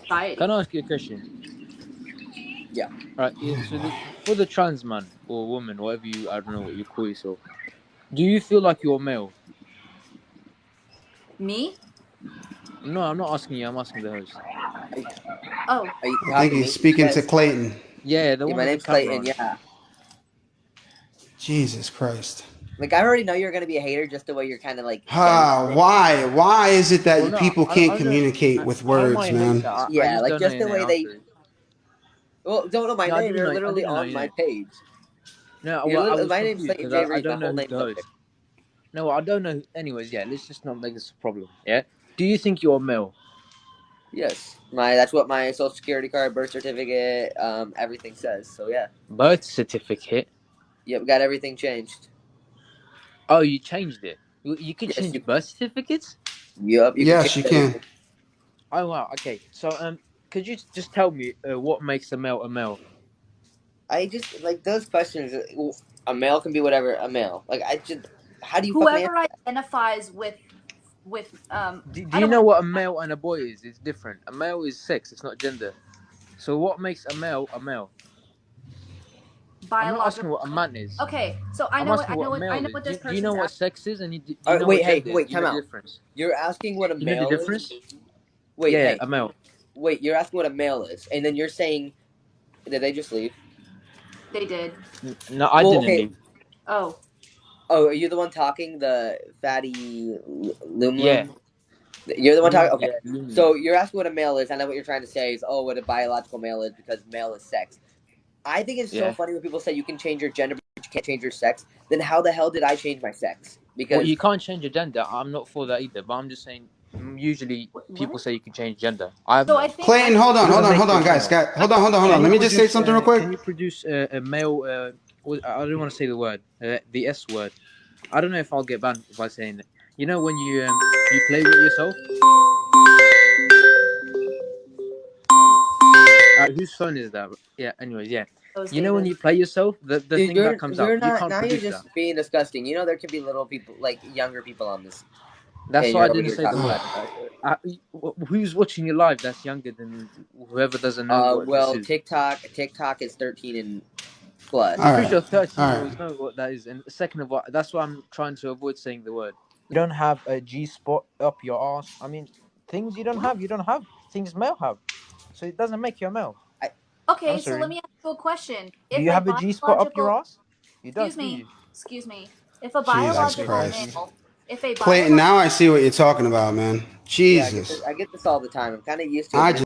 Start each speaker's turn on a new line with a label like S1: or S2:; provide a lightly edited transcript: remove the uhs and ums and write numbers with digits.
S1: society.
S2: Can I ask you a question?
S3: Yeah.
S2: Right. So for the trans man or woman, whatever I don't know what you call yourself. Do you feel like you're male?
S1: Me?
S2: No, I'm not asking you. I'm asking the host.
S1: Oh.
S3: Are you
S4: I think
S3: talking to me?
S4: he's speaking to
S3: Yes.
S4: Clayton.
S2: Yeah, the
S3: Yeah,
S2: one
S3: my
S2: with the
S3: name's
S2: camera
S3: Clayton.
S2: on.
S3: Yeah.
S4: Jesus Christ.
S3: Like, I already know you're gonna be a hater just the way you're kind of like saying it.
S4: Why? Why is it
S2: Well,
S4: that
S2: no,
S4: people can't
S2: I don't.
S4: communicate with
S2: How am I
S4: words,
S2: a
S4: man?
S2: hater? I
S3: Yeah,
S2: just
S3: like
S2: don't know
S3: just
S2: your
S3: the
S2: name.
S3: way
S2: I'm
S3: they.
S2: sorry.
S3: Well, don't know my
S2: No, I
S3: name.
S2: didn't
S3: You're
S2: know. I
S3: literally
S2: didn't know
S3: on
S2: your
S3: my
S2: name.
S3: page.
S2: No,
S3: You're
S2: well, I was
S3: my name's
S2: confused
S3: Clayton
S2: because
S3: J.
S2: I
S3: Reed. My
S2: don't know
S3: whole
S2: who
S3: name's
S2: the
S3: up there.
S2: host. No, I don't know. Anyways, yeah, let's just not make this a problem. Yeah. Do you think you're male?
S3: Yes, that's what my social security card, birth certificate, everything says. So yeah.
S2: Birth certificate.
S3: Yep, got everything changed.
S2: Oh, you changed it. You can
S3: Yes,
S2: change birth certificates.
S3: Yep, you can
S4: Yes,
S3: change
S4: you
S3: everything.
S4: can.
S2: Oh wow. Okay. So could you just tell me what makes a male a male?
S3: I just like those questions. A male can be whatever a male. Like I just, how do you fucking answer?
S1: Whoever identifies with
S2: Do
S1: I
S2: you
S1: don't
S2: know
S1: want
S2: what a male and a boy is? It's different. A male is sex. It's not gender. So what makes a male a male? I'm not asking
S1: biological.
S2: what a man is.
S1: Okay, so
S2: I'm asking what a male is.
S1: what
S2: Do,
S1: this
S2: do you know
S1: person's
S2: what
S1: asking.
S2: sex is and do you know what
S3: Wait, hey,
S2: gender is?
S3: wait,
S2: Do you
S3: time
S2: know the
S3: out.
S2: difference?
S3: You're asking what a
S2: You know the
S3: male
S2: difference?
S3: is. Wait,
S2: Yeah,
S3: hey,
S2: a male.
S3: wait. You're asking what a male is, and then you're saying, did they just leave?
S1: They did.
S2: No, I
S3: Well,
S2: didn't
S3: okay.
S2: leave.
S1: Oh.
S3: Oh, are you the one talking? The fatty
S2: Yeah.
S3: Lumlum? You're the one talking? Okay.
S2: Yeah.
S3: So you're asking what a male is. I know what you're trying to say is, oh, what a biological male is because male is sex. I think it's so
S2: Yeah.
S3: funny when people say you can change your gender, but you can't change your sex. Then how the hell did I change my sex?
S2: Well,
S3: Because
S2: you can't change your gender. I'm not for that either. But I'm just saying. Usually, people
S1: What?
S2: say you can change gender. I've
S1: So I think
S4: Clayton, hold on,
S2: doesn't make you a
S4: guys.
S2: male.
S4: Hold on. Let me just say something real quick.
S2: Can you produce a male? I don't want to say the word, the S word. I don't know if I'll get banned by saying it. You know when you play with yourself. Whose phone is that? Yeah. Anyways, yeah.
S1: those
S2: You know when
S1: David.
S2: you play yourself, the
S3: dude,
S2: thing that comes out,
S3: you're
S2: you
S3: not
S2: can't
S3: now. You're
S2: produce that.
S3: just being disgusting. You know there could be little people like younger people on this,
S2: That's
S3: and
S2: why I
S3: you're over
S2: didn't
S3: here
S2: say the
S3: talking
S2: word.
S3: about.
S2: Who's watching you live? That's younger than whoever doesn't know what this
S3: Well,
S2: is.
S3: TikTok is 13 and plus.
S2: I'm
S4: All
S2: pretty
S4: right,
S2: sure
S4: all
S2: 13-year-olds
S4: right.
S2: know what that is. And second of all, that's why I'm trying to avoid saying the word. You don't have a G spot up your ass. I mean, things you don't have, you don't have. Things male have. So it doesn't make you a male.
S1: Okay,
S2: I'm
S1: so
S2: sorry.
S1: let me ask you a question.
S2: Do
S1: If
S2: you
S1: a
S2: have a G spot up your
S1: biological
S2: ass? You don't, do you?
S1: excuse me, if a
S4: Jesus
S1: biological
S4: Christ.
S1: male, if a
S4: Clayton,
S1: biological
S4: now I see what you're talking about, man.
S3: Yeah,
S4: Jesus.
S3: I get this all the time. I'm kind of used to it,
S4: I
S3: but
S4: just